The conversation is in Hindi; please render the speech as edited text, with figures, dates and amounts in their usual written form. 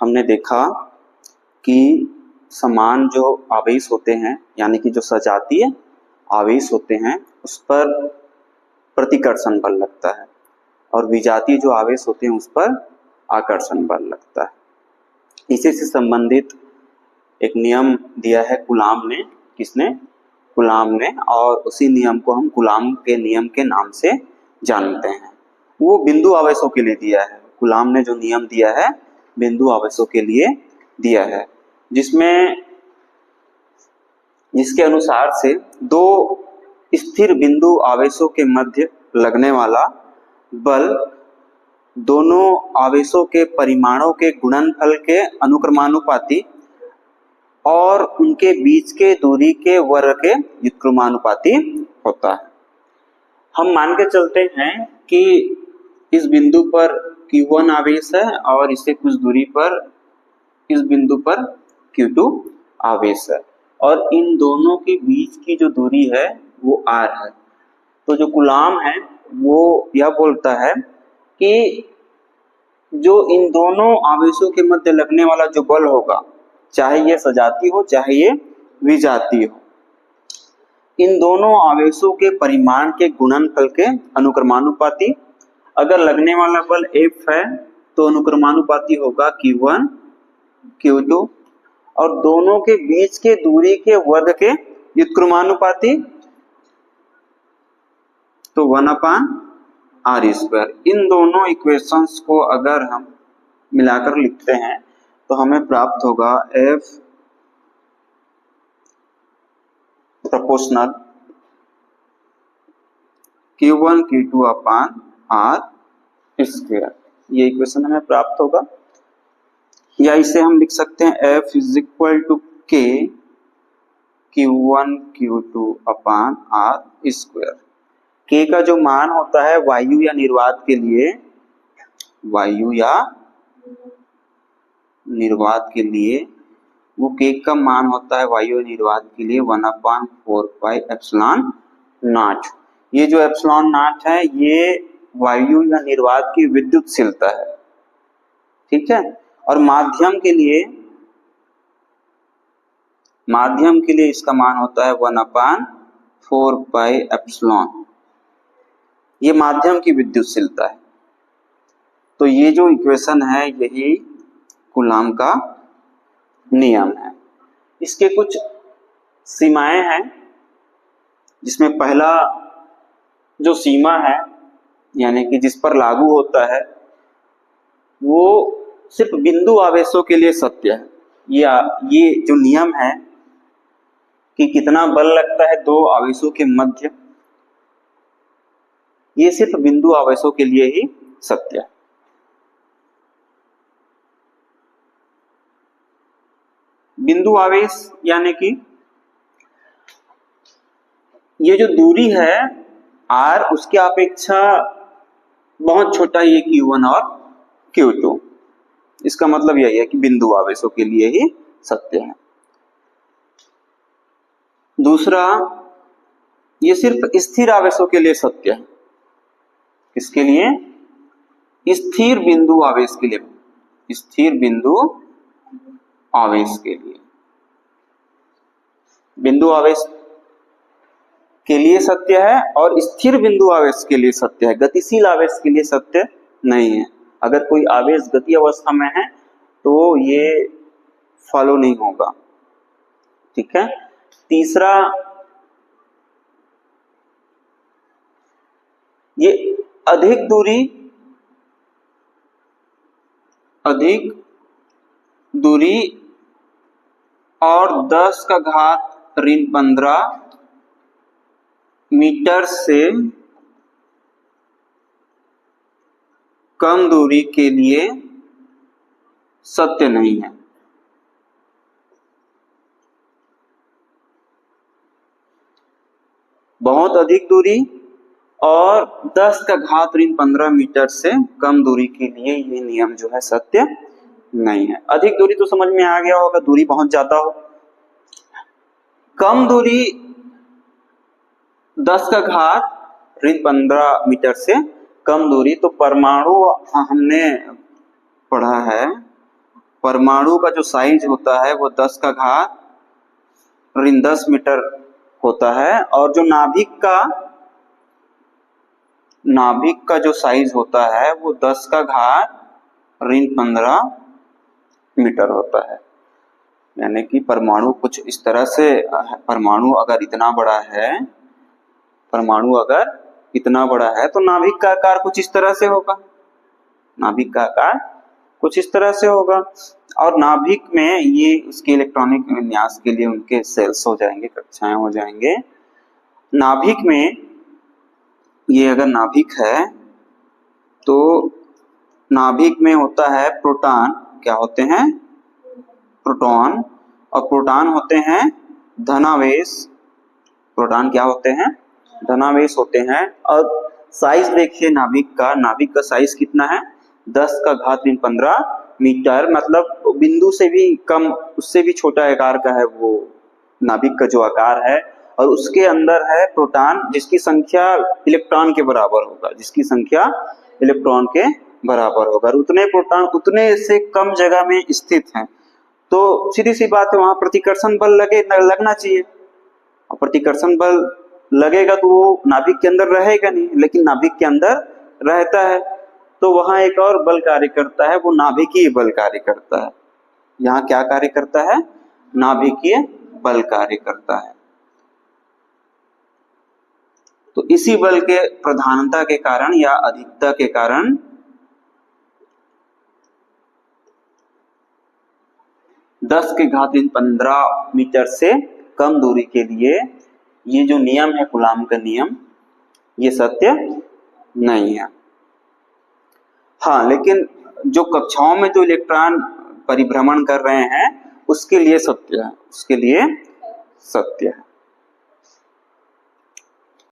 हमने देखा कि समान जो आवेश होते हैं यानी कि जो सजातीय आवेश होते हैं उस पर प्रतिकर्षण बल लगता है और विजातीय जो आवेश होते हैं उस पर आकर्षण बल लगता है। इसी से संबंधित एक नियम दिया है कूलाम ने। किसने? कूलाम ने। और उसी नियम को हम कूलाम के नियम के नाम से जानते हैं। वो बिंदु आवेशों के लिए दिया है। कूलाम ने जो नियम दिया है बिंदु आवेशों के लिए दिया है, जिसके अनुसार से दो स्थिर बिंदु आवेशों के मध्य लगने वाला बल दोनों आवेशों के परिमाणों के गुणनफल के अनुक्रमानुपाती और उनके बीच के दूरी के वर्ग के व्युत्क्रमानुपाती होता है। हम मान के चलते हैं कि इस बिंदु पर Q1 आवेश है और इससे कुछ दूरी पर इस बिंदु पर Q2 आवेश है और इन दोनों के बीच की जो दूरी है वो R है। तो जो कूलाम है वो यह बोलता है कि जो इन दोनों आवेशों के मध्य लगने वाला जो बल होगा, चाहे ये सजातीय हो चाहे ये विजातीय हो, इन दोनों आवेशों के परिमाण के गुणनफल के अनुक्रमानुपाती। अगर लगने वाला बल F है तो अनुक्रमानुपाती होगा Q1 Q2 और दोनों के बीच के दूरी के वर्ग के व्युत्क्रमानुपाती तो 1/r²। इन दोनों इक्वेशंस को अगर हम मिलाकर लिखते हैं तो हमें प्राप्त होगा F प्रोपोर्शनल Q1 Q2/r²। ये इक्वेशन हमें प्राप्त होगा। या इसे हम लिख सकते हैं F = K Q1 Q2/r²। K का जो मान होता है वायु या निर्वात के लिए वो K का मान होता है वायु या निर्वात के लिए 1/4πε0। ये जो ε0 है ये वायु या निर्वात की विद्युतशीलता है, ठीक है। और माध्यम के लिए इसका मान होता है 1/4πε। ये माध्यम की विद्युतशीलता है। तो ये जो इक्वेशन है यही कूलाम का नियम है। इसके कुछ सीमाएं हैं, जिसमें पहला जो सीमा है यानी कि जिस पर लागू होता है वो सिर्फ बिंदु आवेशों के लिए सत्य है। ये जो नियम है कि कितना बल लगता है दो आवेशों के मध्य, ये सिर्फ बिंदु आवेशों के लिए ही सत्य है। बिंदु आवेश यानी कि ये जो दूरी है R उसके अपेक्षा बहुत छोटा ये Q1 और Q2। इसका मतलब यही है कि बिंदु आवेशों के लिए ही सत्य है। दूसरा, ये सिर्फ स्थिर आवेशों के लिए सत्य है। किसके लिए? स्थिर बिंदु आवेश के लिए। स्थिर बिंदु आवेश के लिए, बिंदु आवेश के लिए सत्य है और स्थिर बिंदु आवेश के लिए सत्य है। गतिशील आवेश के लिए सत्य नहीं है। अगर कोई आवेश गति अवस्था में है तो ये फॉलो नहीं होगा, ठीक है। तीसरा, ये अधिक दूरी और 10⁻⁻15 मीटर से कम दूरी के लिए सत्य नहीं है। बहुत अधिक दूरी और 10⁻15 मीटर से कम दूरी के लिए ये नियम जो है सत्य नहीं है। अधिक दूरी तो समझ में आ गया होगा, दूरी बहुत ज्यादा हो। कम दूरी 10⁻15 मीटर से कम दूरी, तो परमाणु हमने पढ़ा है परमाणु का जो साइज होता है वो 10 का घात ऋण 10 मीटर होता है, और जो नाभिक का जो साइज होता है वो 10 का घात ऋण 15 मीटर होता है। यानी कि परमाणु कुछ इस तरह से, परमाणु अगर इतना बड़ा है तो नाभिक का आकार कुछ इस तरह से होगा, नाभिक का आकार कुछ इस तरह से होगा। और नाभिक में ये उसके इलेक्ट्रॉनिक विन्यास के लिए उनके सेल्स हो जाएंगे, कक्षाएं हो जाएंगे। नाभिक में ये अगर नाभिक है तो नाभिक में होता है प्रोटॉन, क्या होते हैं? प्रोटॉन। और प्रोटॉन होते हैं धनावेश, प्रोटॉन क्या होते हैं? धनावेश होते हैं। और साइज देखिए नाभिक का साइज कितना है? 10 का घात ऋण 15 मीटर, मतलब बिंदु से भी कम, उससे भी छोटा आकार का है वो नाभिक का जो आकार है। और उसके अंदर है प्रोटॉन जिसकी संख्या इलेक्ट्रॉन के बराबर होगा, और उतने प्रोटॉन उतने से कम जगह में स्थित हैं। तो सीधी सी बात है, वहां प्रतिकर्षण बल लगना चाहिए, और प्रतिकर्षण बल लगेगा तो वो नाभिक के अंदर रहेगा नहीं, लेकिन नाभिक के अंदर रहता है। तो वहां एक और बल कार्य करता है, वो नाभिकीय बल कार्य करता है। यहाँ क्या कार्य करता है? नाभिकीय बल कार्य करता है। तो इसी बल के प्रधानता के कारण या अधिकता के कारण 10 के घात ऋण 15 मीटर से कम दूरी के लिए ये जो नियम है कूलाम का नियम, ये सत्य नहीं है। हाँ, लेकिन जो कक्षाओं में जो इलेक्ट्रॉन परिभ्रमण कर रहे हैं उसके लिए सत्य है,